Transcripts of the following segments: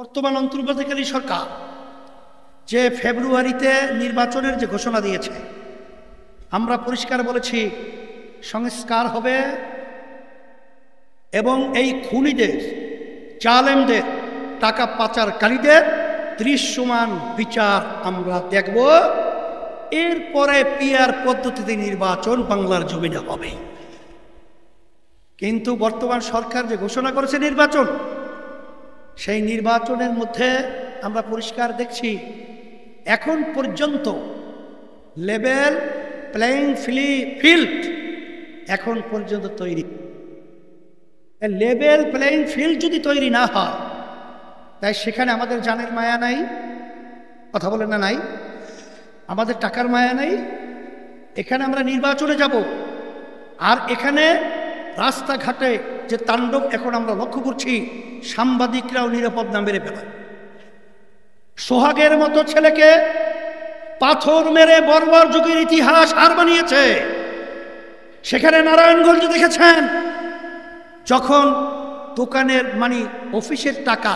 বর্তমান অন্তর্বর্তীকালীন সরকার যে ফেব্রুয়ারিতে নির্বাচনের যে ঘোষণা দিয়েছে, আমরা পরিষ্কার বলেছি সংস্কার হবে এবং এই খুনিদের, জালেমদের, টাকা পাচারকারীদের দৃশ্যমান বিচার আমরা দেখব। এরপরে পিআর পদ্ধতিতে নির্বাচন বাংলার জমিনে হবে। কিন্তু বর্তমান সরকার যে ঘোষণা করেছে নির্বাচন, সেই নির্বাচনের মধ্যে আমরা পরিষ্কার দেখছি এখন পর্যন্ত লেভেল প্লেইং ফিল্ড এখন পর্যন্ত তৈরি। লেভেল প্লেইং ফিল্ড যদি তৈরি না হয়, তাই সেখানে আমাদের জানের মায়া নাই, কথা বলেন না, নাই আমাদের টাকার মায়া নাই। এখানে আমরা নির্বাচনে যাব, আর এখানে রাস্তাঘাটে যে তাণ্ডব এখন আমরা লক্ষ্য করছি, সাংবাদিকরাও নিরাপদ না মেরে ফেলায়। সোহাগের মতো ছেলেকে পাথর মেরে বর্বর যুগের ইতিহাস হার বানিয়েছে। সেখানে নারায়ণগঞ্জে দেখেছেন, যখন দোকানের অফিসের টাকা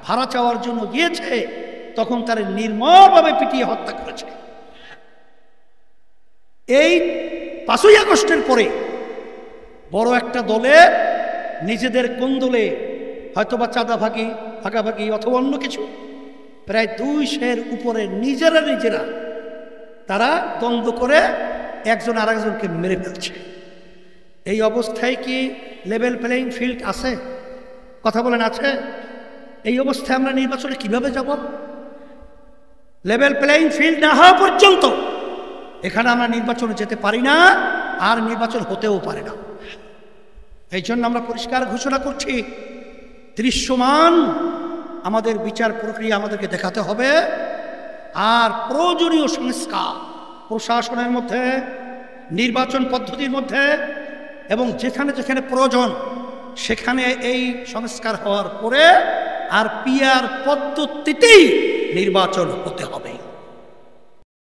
ভাড়া চাওয়ার জন্য গিয়েছে, তখন তারা নির্মমভাবে পিটিয়ে হত্যা করেছে। এই 5ই আগস্টের পরে বড় একটা দলে নিজেদের কোন্দলে হয়তোবা চাঁদা ভাগাভাগি অথবা অন্য কিছু, প্রায় 200-এর উপরে নিজেরা তারা দ্বন্দ্ব করে একজন আরেকজনকে মেরে ফেলছে। এই অবস্থায় কি লেভেল প্লেইং ফিল্ড আছে? কথা বলেন, আছে? এই অবস্থায় আমরা নির্বাচনে কিভাবে যাব? লেভেল প্লেইং ফিল্ড না হওয়া পর্যন্ত এখানে আমরা নির্বাচনে যেতে পারি না, আর নির্বাচন হতেও পারে না। এই জন্য আমরা পরিষ্কার ঘোষণা করছি, দৃশ্যমান আমাদের বিচার প্রক্রিয়া আমাদেরকে দেখাতে হবে। আর প্রয়োজনীয় সংস্কার প্রশাসনের মধ্যে, নির্বাচন পদ্ধতির মধ্যে, এবং যেখানে যেখানে প্রয়োজন সেখানে এই সংস্কার হওয়ার পরে আর পিআর পদ্ধতিতেই নির্বাচন হতে হবে।